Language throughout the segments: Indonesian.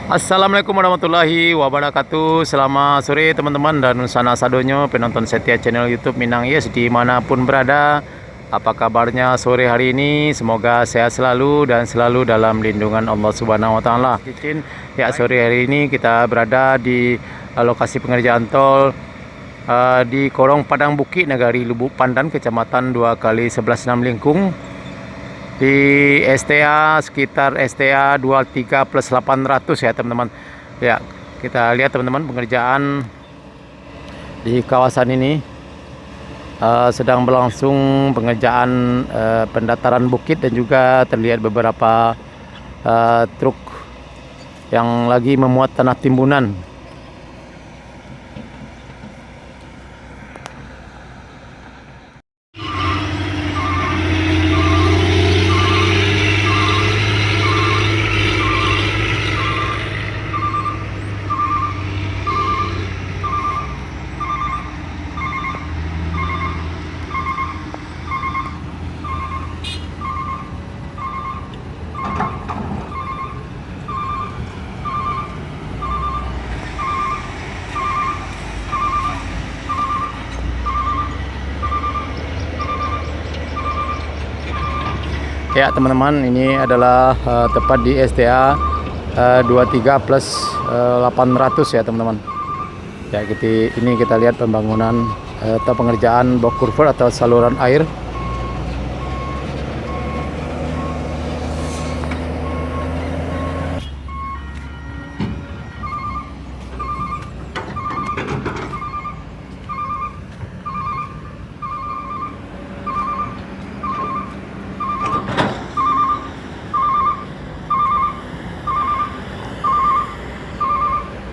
Assalamualaikum warahmatullahi wabarakatuh. Selamat sore teman-teman dan sana sadonyo penonton setia channel YouTube Minang Yes dimanapun berada. Apa kabarnya sore hari ini? Semoga sehat selalu dan selalu dalam lindungan Allah Subhanahu Wa Taala. Ya, sore hari ini kita berada di lokasi pengerjaan tol di Korong Padang Bukit, Negari Lubuk Pandan, Kecamatan 2x11 Lingkung. Di STA sekitar STA 23 plus 800 ya teman-teman. Ya, kita lihat teman-teman pengerjaan di kawasan ini sedang berlangsung pengerjaan pendataran bukit dan juga terlihat beberapa truk yang lagi memuat tanah timbunan. Ya teman-teman, ini adalah tepat di STA 23 plus 800 ya teman-teman. Ya, ini kita lihat pembangunan atau pengerjaan box culvert atau saluran air.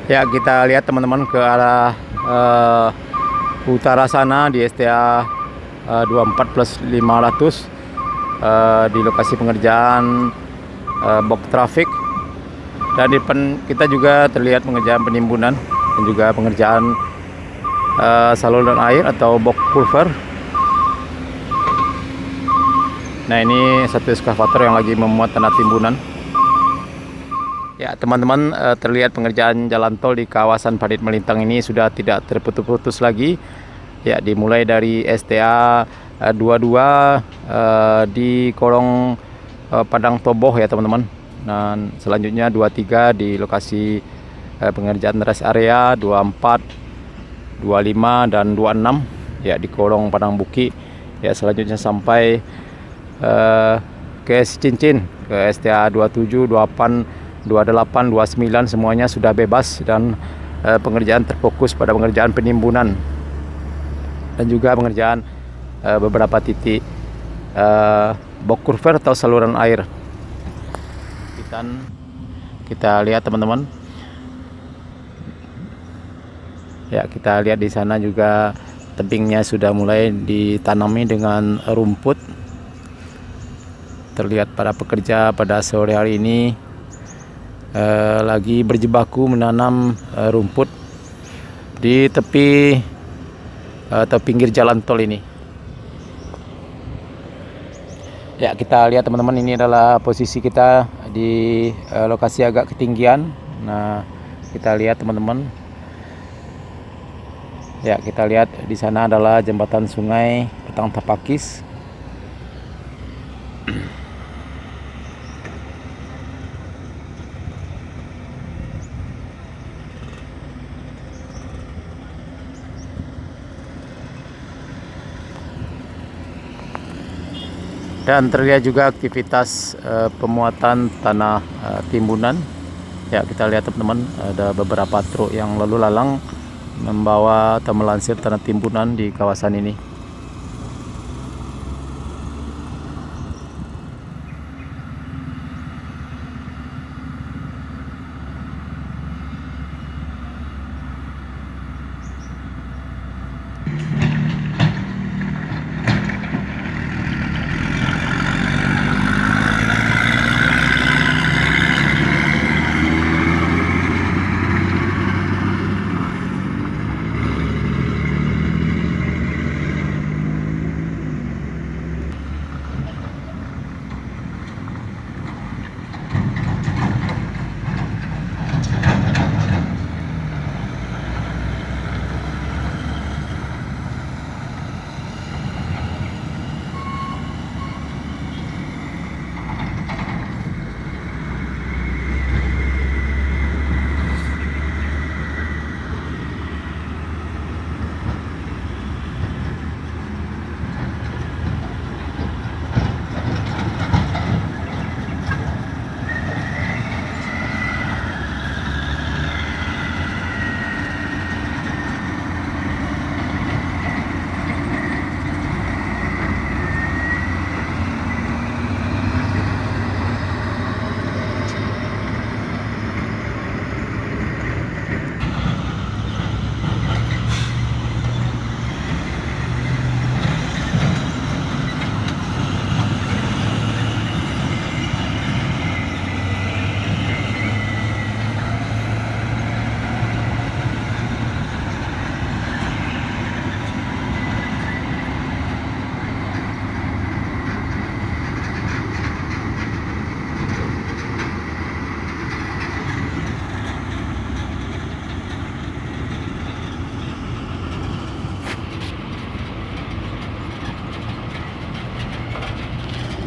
Ya, kita lihat teman-teman ke arah utara sana di STA 24 plus 500 di lokasi pengerjaan box traffic, dan di depan kita juga terlihat pengerjaan penimbunan dan juga pengerjaan saluran air atau box culvert. Nah, ini satu eskavator yang lagi memuat tanah timbunan. Ya teman-teman, terlihat pengerjaan jalan tol di kawasan Padit Melintang ini sudah tidak terputus-putus lagi. Ya, dimulai dari STA 22 di Korong Padang Toboh ya teman-teman. Dan selanjutnya 23 di lokasi pengerjaan rest area 24, 25 dan 26 ya di Korong Padang Bukit. Ya, selanjutnya sampai ke Cincin, ke STA 27, 28, 28, 29 semuanya sudah bebas, dan pengerjaan terfokus pada pengerjaan penimbunan dan juga pengerjaan beberapa titik box culvert atau saluran air. Kita lihat teman-teman. Ya, kita lihat di sana juga tebingnya sudah mulai ditanami dengan rumput. Terlihat para pekerja pada sore hari ini lagi berjibaku menanam rumput di tepi atau pinggir jalan tol ini. Ya, kita lihat teman-teman, ini adalah posisi kita di lokasi agak ketinggian. Nah, kita lihat teman-teman. Ya, kita lihat di sana adalah jembatan sungai Petang Tapakis. Dan terlihat juga aktivitas pemuatan tanah timbunan. Ya, kita lihat teman-teman, ada beberapa truk yang lalu lalang membawa atau melansir tanah timbunan di kawasan ini.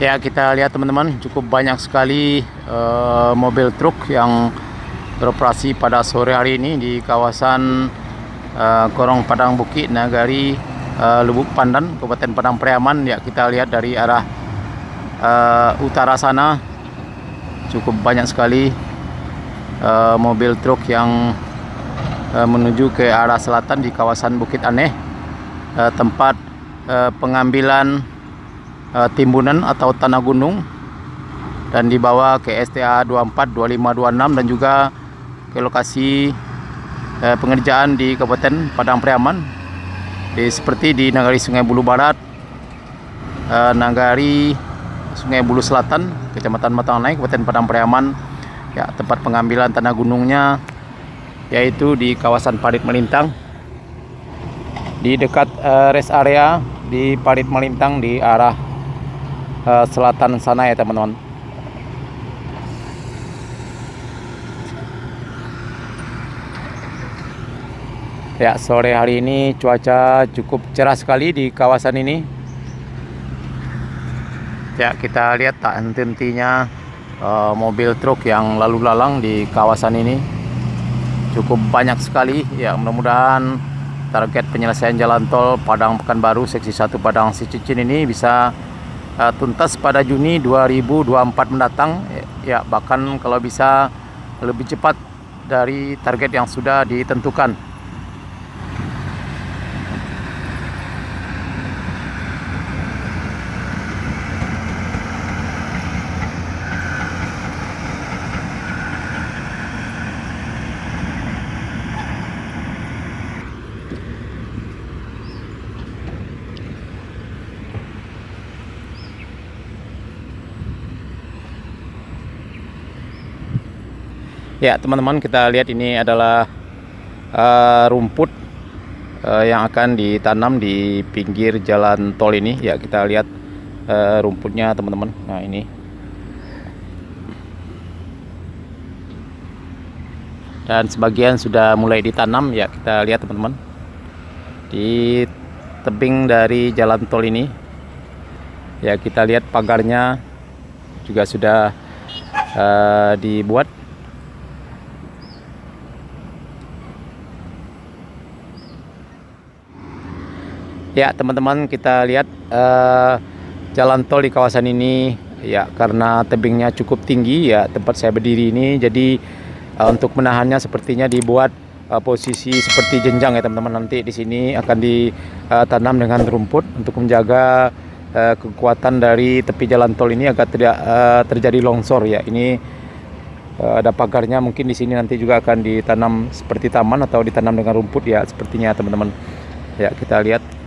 Ya, kita lihat teman-teman, cukup banyak sekali mobil truk yang beroperasi pada sore hari ini di kawasan Korong Padang Bukit Nagari, Lubuk Pandan, Kabupaten Padang Pariaman. Ya, kita lihat dari arah utara sana cukup banyak sekali mobil truk yang menuju ke arah selatan di kawasan Bukit Aneh, tempat pengambilan timbunan atau tanah gunung, dan dibawa ke STA 24, 25, 26 dan juga ke lokasi pengerjaan di Kabupaten Padang Pariaman, seperti di Nagari Sungai Bulu Barat, Nagari Sungai Bulu Selatan, Kecamatan Matanganai, Kabupaten Padang Pariaman. Ya, tempat pengambilan tanah gunungnya yaitu di kawasan Parit Melintang, di dekat rest area di Parit Melintang di arah selatan sana ya teman-teman. Ya, sore hari ini cuaca cukup cerah sekali di kawasan ini. Ya, kita lihat tak henti-hentinya mobil truk yang lalu lalang di kawasan ini. Cukup banyak sekali. Ya, mudah-mudahan target penyelesaian jalan tol Padang Pekanbaru seksi 1 Padang Sicicin ini bisa tuntas pada Juni 2024 mendatang. Ya, bahkan kalau bisa lebih cepat dari target yang sudah ditentukan. Ya teman-teman, kita lihat ini adalah rumput yang akan ditanam di pinggir jalan tol ini. Ya, kita lihat rumputnya teman-teman. Nah, ini dan sebagian sudah mulai ditanam. Ya, kita lihat teman-teman di tebing dari jalan tol ini. Ya, kita lihat pagarnya juga sudah dibuat. Ya teman-teman, kita lihat jalan tol di kawasan ini. Ya, karena tebingnya cukup tinggi ya tempat saya berdiri ini, jadi untuk menahannya sepertinya dibuat posisi seperti jenjang ya teman-teman. Nanti di sini akan ditanam dengan rumput untuk menjaga kekuatan dari tepi jalan tol ini agar tidak terjadi longsor. Ya, ini ada pagarnya, mungkin di sini nanti juga akan ditanam seperti taman atau ditanam dengan rumput ya sepertinya teman-teman. Ya, kita lihat.